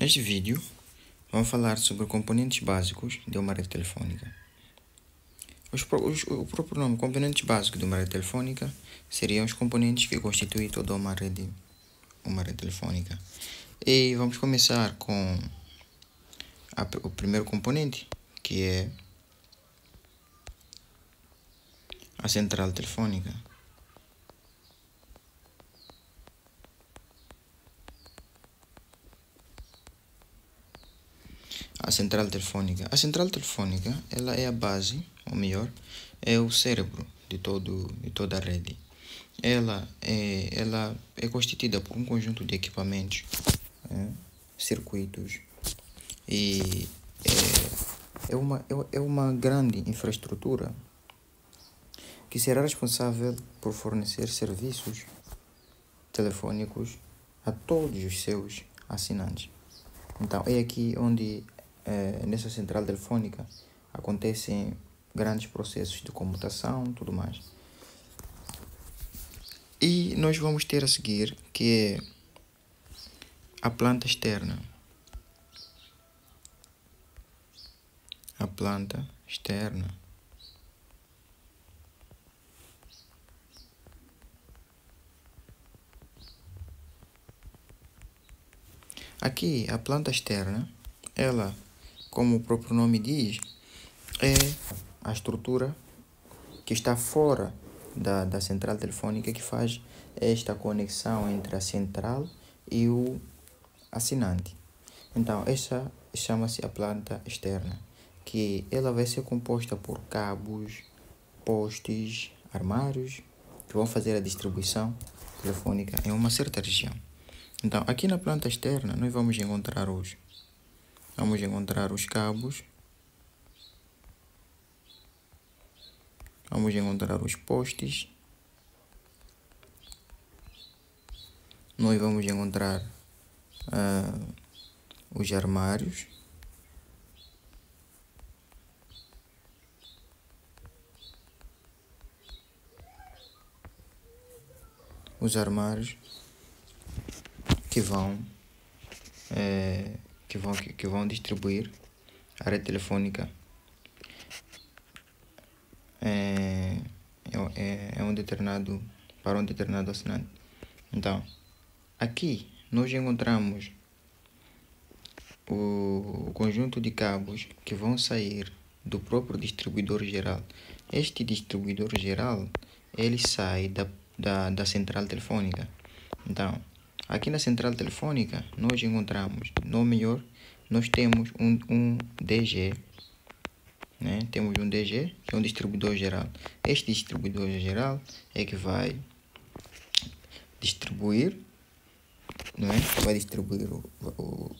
Neste vídeo, vamos falar sobre componentes básicos de uma rede telefônica. O próprio nome, componentes básicos de uma rede telefônica, seriam os componentes que constituem toda uma rede telefônica. E vamos começar com o primeiro componente, que é a central telefônica. A central telefônica. A central telefônica, ela é a base, ou melhor, é o cérebro de toda a rede. Ela é constituída por um conjunto de equipamentos, circuitos, e é uma grande infraestrutura que será responsável por fornecer serviços telefônicos a todos os seus assinantes. Então, é aqui onde, nessa central telefônica, acontecem grandes processos de computação e tudo mais. E nós vamos ter a seguir, que é a planta externa. A planta externa. Aqui, a planta externa, ela, como o próprio nome diz, é a estrutura que está fora da central telefônica, que faz esta conexão entre a central e o assinante. Então, essa chama-se a planta externa, que ela vai ser composta por cabos, postes, armários, que vão fazer a distribuição telefônica em uma certa região. Então, aqui na planta externa, nós vamos encontrar os cabos, vamos encontrar os postes, nós vamos encontrar os armários, que vão distribuir a rede telefônica para um determinado assinante. Então, aqui nós encontramos o conjunto de cabos que vão sair do próprio distribuidor geral. Este distribuidor geral, ele sai da central telefônica. Então, aqui na central telefônica, nós encontramos, nós temos um DG, né? Temos um DG, que é um distribuidor geral. Este distribuidor geral é que vai distribuir, não é? Vai distribuir,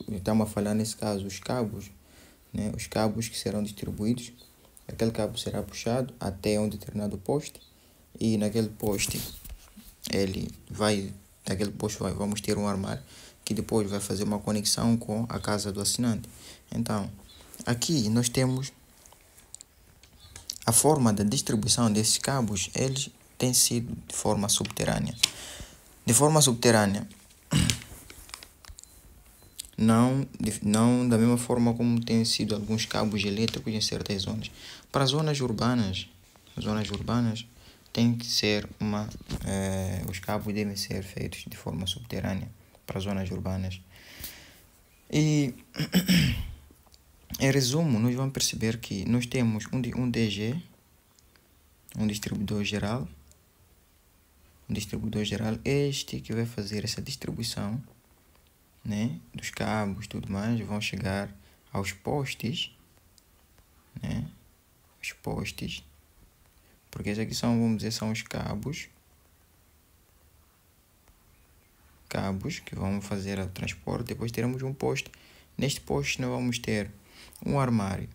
estamos a falar nesse caso, os cabos, né? Os cabos que serão distribuídos. Aquele cabo será puxado até um determinado poste, e naquele poste, vamos ter um armário que depois vai fazer uma conexão com a casa do assinante. Então, aqui nós temos a forma da distribuição desses cabos. Eles têm sido de forma subterrânea. De forma subterrânea, não da mesma forma como têm sido alguns cabos elétricos em certas zonas. Para zonas urbanas tem que ser os cabos devem ser feitos de forma subterrânea para zonas urbanas. E em resumo, nós vamos perceber que nós temos um DG, um distribuidor geral, este que vai fazer essa distribuição, né, dos cabos e tudo mais, vão chegar aos postes, né, os postes, porque esses aqui são os cabos que vão fazer o transporte. Depois teremos um poste. Neste poste nós vamos ter um armário,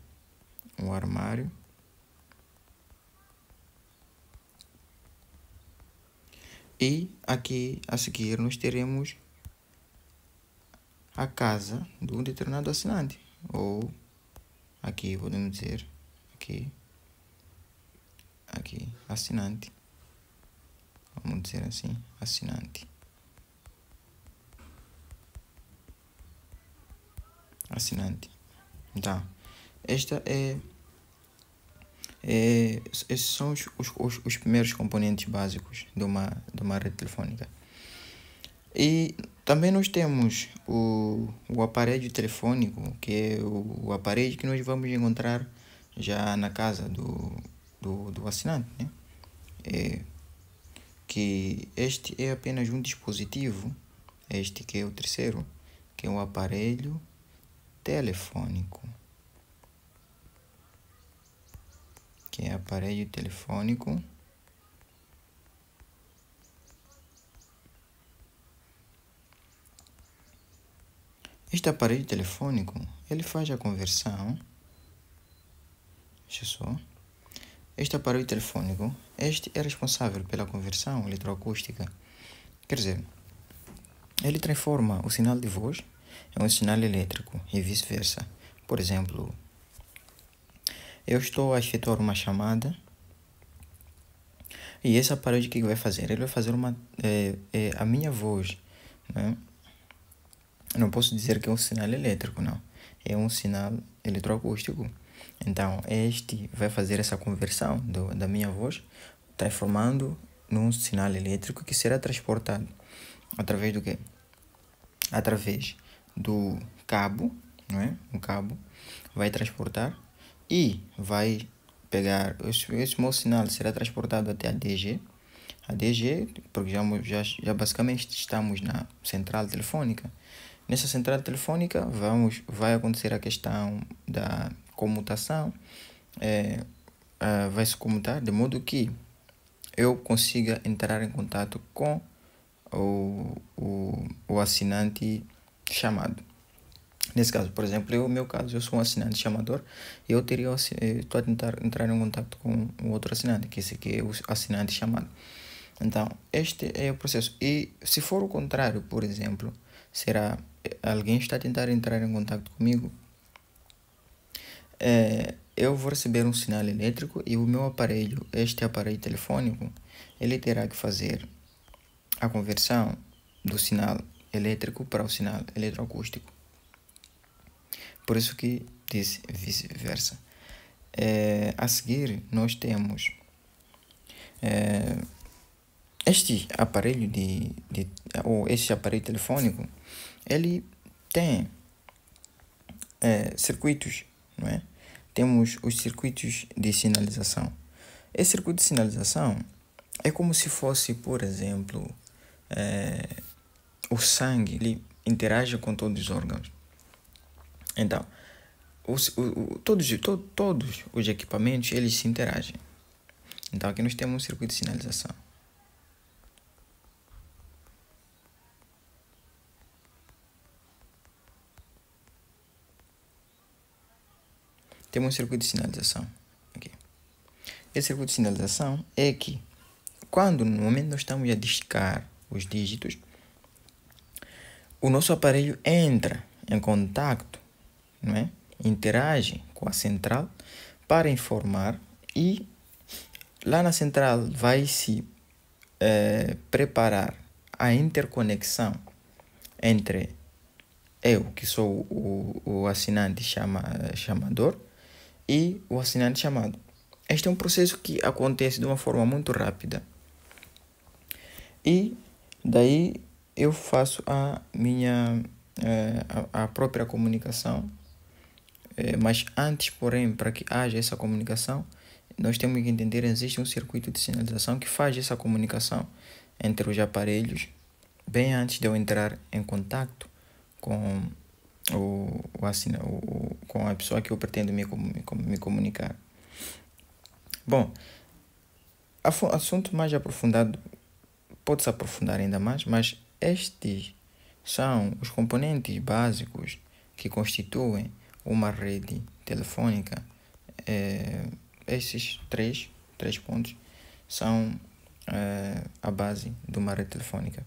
e aqui a seguir nós teremos a casa de um determinado assinante, ou aqui podemos dizer aqui assinante, vamos dizer assim, assinante. assinante. Então, esses são os primeiros componentes básicos de uma rede telefônica. E também nós temos o aparelho telefônico, que é o aparelho que nós vamos encontrar já na casa do assinante, né? Que este é apenas um dispositivo, este que é o terceiro, que é o aparelho telefônico. Que é aparelho telefônico. Este aparelho telefônico, ele faz a conversão. Deixa só. Este aparelho telefônico, este é responsável pela conversão eletroacústica. Quer dizer, ele transforma o sinal de voz em um sinal elétrico e vice-versa. Por exemplo, eu estou a efetuar uma chamada e esse aparelho o que vai fazer? Ele vai fazer a minha voz, né? Não posso dizer que é um sinal elétrico, não. É um sinal eletroacústico. Então, este vai fazer essa conversão da minha voz, transformando num sinal elétrico que será transportado através do quê? Através do cabo, não é? O cabo vai transportar e vai pegar, esse meu sinal será transportado até a DG. A DG, porque já basicamente estamos na central telefônica. Nessa central telefônica vai acontecer a questão da comutação, vai se comutar de modo que eu consiga entrar em contato com o assinante chamado. Nesse caso, por exemplo, no meu caso, eu sou um assinante chamador e eu estou a tentar entrar em contato com o outro assinante, que esse aqui é o assinante chamado. Então, este é o processo. E se for o contrário, por exemplo, será alguém está a tentar entrar em contato comigo, eu vou receber um sinal elétrico e o meu aparelho, este aparelho telefônico, ele terá que fazer a conversão do sinal elétrico para o sinal eletroacústico. Por isso que disse vice-versa. A seguir, nós temos este aparelho ou este aparelho telefônico, ele tem circuitos, não é? Temos os circuitos de sinalização. Esse circuito de sinalização é como se fosse, por exemplo, o sangue, ele interage com todos os órgãos. Então, todos os equipamentos, eles se interagem. Então, aqui nós temos um circuito de sinalização. Temos um circuito de sinalização aqui. Esse circuito de sinalização é que, quando no momento nós estamos a digitar os dígitos, o nosso aparelho entra em contato, não é? Interage com a central para informar e lá na central vai se preparar a interconexão entre eu, que sou o assinante chamador, e o assinante chamado. Este é um processo que acontece de uma forma muito rápida. E daí eu faço a minha a própria comunicação. Mas antes, porém, para que haja essa comunicação, nós temos que entender que existe um circuito de sinalização que faz essa comunicação entre os aparelhos bem antes de eu entrar em contato com com a pessoa que eu pretendo me comunicar. Bom, assunto mais aprofundado, pode-se aprofundar ainda mais, mas estes são os componentes básicos que constituem uma rede telefônica. Esses três pontos são a base de uma rede telefônica.